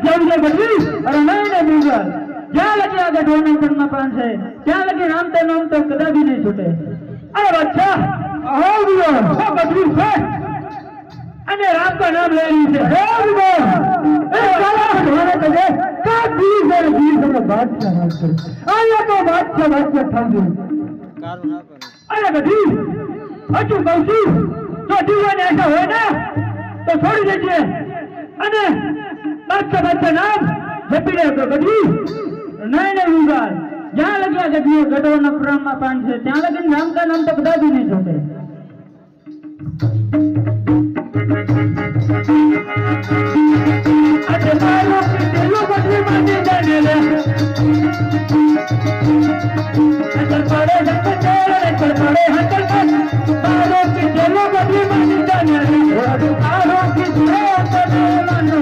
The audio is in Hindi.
જેવું છે બદલી અરે નહીં ને બીજા જ્યાં લગી આ ગઢોના પરમાં પ્રાણ છે ત્યાં લગી રામ તે નામ તો કદાપી નહીં છૂટે અરે બચ્ચા હો બીજો હો બદલી છે અને રામ का नाम ले रही है हे बीજો ए काला ढोरे कदे का बीज है बीज में बादशाह राज करे आया तो बादशाह ठान दे कारू ना करे अरे बदली हजू बौसी तो जीवन ऐसा हो ना तो छोड़ दीजिए अने बादशाह नाम जपी ले तो बदली नहीं नहीं उगाल जहाँ लगे गदियो गढ़ो न प्रमा पान से ત્યાં લગી નામ का नाम तो कदापि नहीं छोटे अरे मारो तेलो बदली माने जाने ले अचल पड़े हंकल